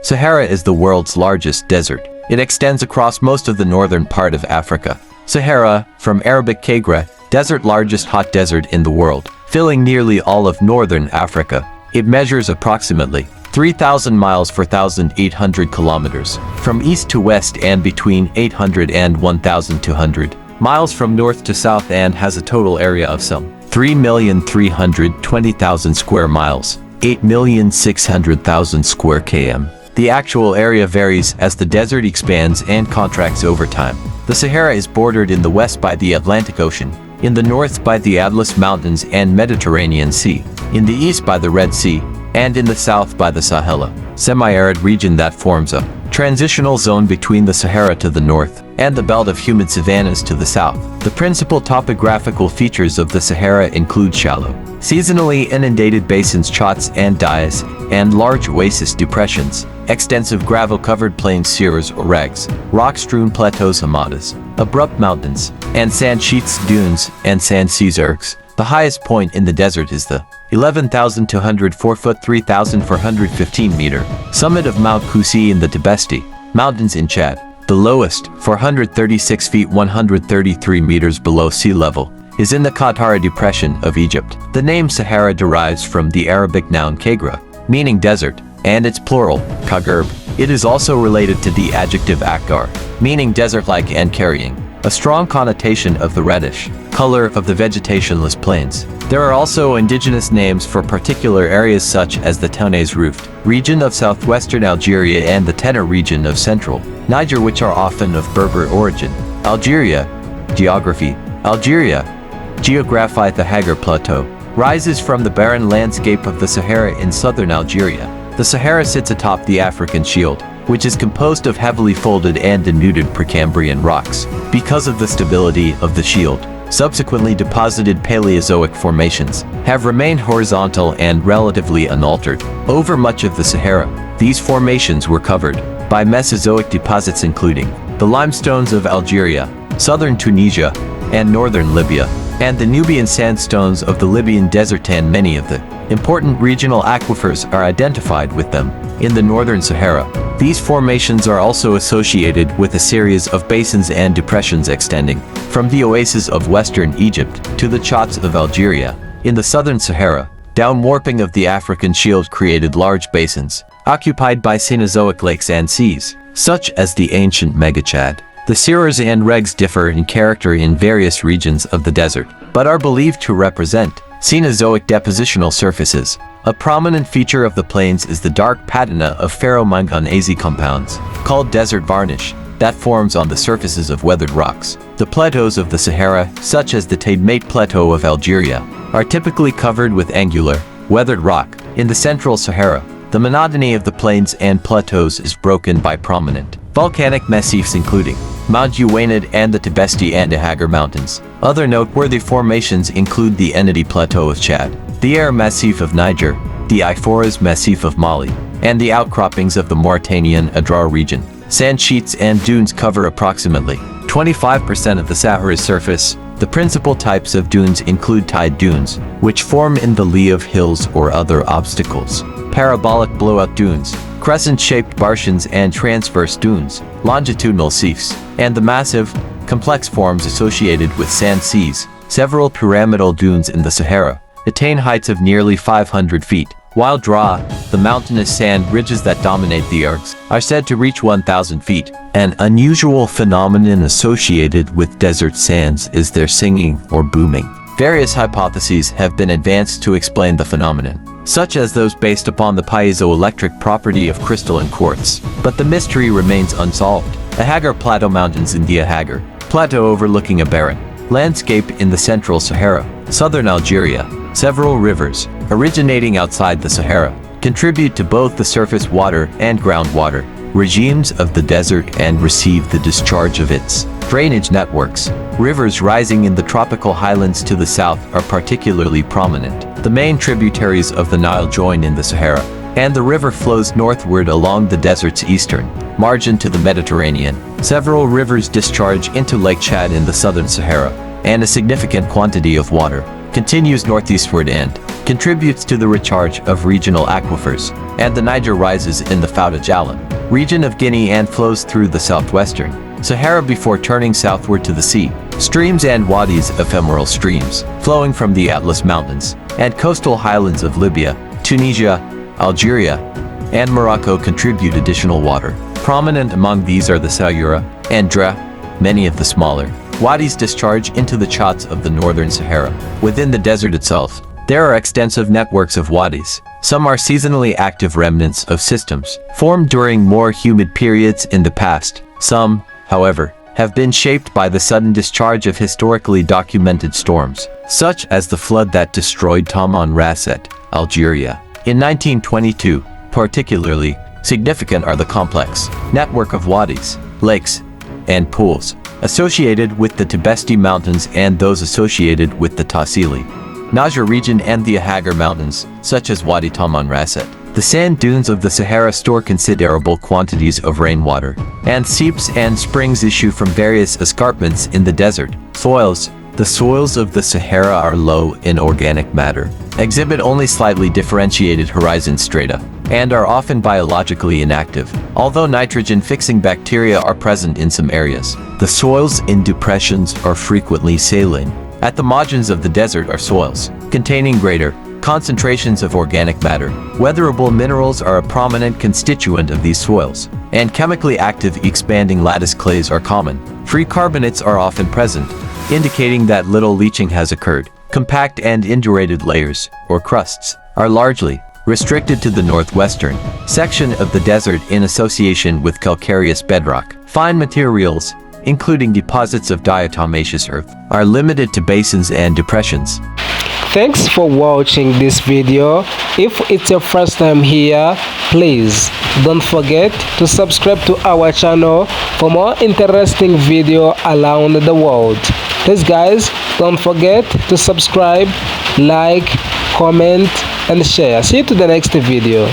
Sahara is the world's largest desert. It extends across most of the northern part of Africa. Sahara, from Arabic Kagra, desert, largest hot desert in the world, filling nearly all of northern Africa. It measures approximately 3,000 miles 4,800 kilometers, from east to west and between 800 and 1,200 miles from north to south, and has a total area of some 3,320,000 square miles, 8,600,000 square km. The actual area varies as the desert expands and contracts over time. The Sahara is bordered in the west by the Atlantic Ocean, in the north by the Atlas Mountains and Mediterranean Sea, in the east by the Red Sea, and in the south by the Sahara, semi-arid region that forms a transitional zone between the Sahara to the north and the belt of humid savannas to the south. The principal topographical features of the Sahara include shallow, seasonally inundated basins, chotts and dais, and large oasis depressions, extensive gravel-covered plains, sierras or rags, rock-strewn plateaus, hamadas, abrupt mountains, and sand sheets, dunes, and sand seas ergs. The highest point in the desert is the 11,204-foot 3,415-meter summit of Mount Kusi in the Tibesti Mountains in Chad. The lowest, 436 feet 133 meters below sea level, is in the Qattara Depression of Egypt. The name Sahara derives from the Arabic noun kagra, meaning desert, and its plural, kagerb. It is also related to the adjective akgar, meaning desert-like and carrying a strong connotation of the reddish color of the vegetationless plains. There are also indigenous names for particular areas such as the Taunais Roofed region of southwestern Algeria and the Tenor region of central Niger, which are often of Berber origin. Algeria. Geography. Algeria, geographically, the Hagar Plateau rises from the barren landscape of the Sahara in southern Algeria. The Sahara sits atop the African Shield, which is composed of heavily folded and denuded Precambrian rocks. Because of the stability of the shield, subsequently deposited Paleozoic formations have remained horizontal and relatively unaltered over much of the Sahara. These formations were covered by Mesozoic deposits including the limestones of Algeria, southern Tunisia, and northern Libya, and the Nubian sandstones of the Libyan desert, and many of the important regional aquifers are identified with them in the northern Sahara. These formations are also associated with a series of basins and depressions extending from the oases of western Egypt to the chotts of Algeria. In the southern Sahara, downwarping of the African Shield created large basins occupied by Cenozoic lakes and seas, such as the ancient Megachad. The sierras and regs differ in character in various regions of the desert, but are believed to represent Cenozoic depositional surfaces. A prominent feature of the plains is the dark patina of ferromanganese compounds, called desert varnish, that forms on the surfaces of weathered rocks. The plateaus of the Sahara, such as the Tadmate Plateau of Algeria, are typically covered with angular, weathered rock. In the central Sahara, the monotony of the plains and plateaus is broken by prominent volcanic massifs including Mount Uwainid and the Tibesti and Hagar Mountains. Other noteworthy formations include the Enedi Plateau of Chad, the Air Massif of Niger, the Iforas Massif of Mali, and the outcroppings of the Mauritanian Adrar region. Sand sheets and dunes cover approximately 25% of the Sahara's surface. The principal types of dunes include tide dunes, which form in the lee of hills or other obstacles, parabolic blowout dunes, crescent-shaped barshans and transverse dunes, longitudinal seefs, and the massive, complex forms associated with sand seas. Several pyramidal dunes in the Sahara attain heights of nearly 500 feet, while the mountainous sand ridges that dominate the ergs, are said to reach 1,000 feet. An unusual phenomenon associated with desert sands is their singing or booming. Various hypotheses have been advanced to explain the phenomenon, such as those based upon the piezoelectric property of crystal and quartz, but the mystery remains unsolved. The Hagar Plateau Mountains in the Hagar Plateau overlooking a barren landscape in the central Sahara, southern Algeria. Several rivers, originating outside the Sahara, contribute to both the surface water and groundwater regimes of the desert and receive the discharge of its drainage networks. Rivers rising in the tropical highlands to the south are particularly prominent. The main tributaries of the Nile join in the Sahara, and the river flows northward along the desert's eastern margin to the Mediterranean. Several rivers discharge into Lake Chad in the southern Sahara, and a significant quantity of water continues northeastward and contributes to the recharge of regional aquifers, and the Niger rises in the Fouta Djallon region of Guinea and flows through the southwestern Sahara before turning southward to the sea. Streams and wadis, ephemeral streams, flowing from the Atlas Mountains and coastal highlands of Libya, Tunisia, Algeria, and Morocco contribute additional water. Prominent among these are the Sahara and Dra. Many of the smaller wadis discharge into the chats of the northern Sahara. Within the desert itself, there are extensive networks of wadis. Some are seasonally active remnants of systems formed during more humid periods in the past. Some, however, have been shaped by the sudden discharge of historically documented storms, such as the flood that destroyed Taman Rasset, Algeria, in 1922. Particularly significant are the complex network of wadis, lakes, and pools associated with the Tibesti Mountains and those associated with the Tassili, Niger region and the Ahagar Mountains, such as Wadi Taman Rasset. The sand dunes of the Sahara store considerable quantities of rainwater, and seeps and springs issue from various escarpments in the desert. Soils. The soils of the Sahara are low in organic matter, exhibit only slightly differentiated horizon strata, and are often biologically inactive, although nitrogen-fixing bacteria are present in some areas. The soils in depressions are frequently saline. At the margins of the desert are soils containing greater concentrations of organic matter. Weatherable minerals are a prominent constituent of these soils, and chemically active expanding lattice clays are common. Free carbonates are often present, indicating that little leaching has occurred. Compact and indurated layers, or crusts, are largely restricted to the northwestern section of the desert in association with calcareous bedrock. Fine materials, including deposits of diatomaceous earth, are limited to basins and depressions. Thanks for watching this video. If it's your first time here, please don't forget to subscribe to our channel for more interesting video around the world. Please guys, don't forget to subscribe, like, comment and share. See you to the next video.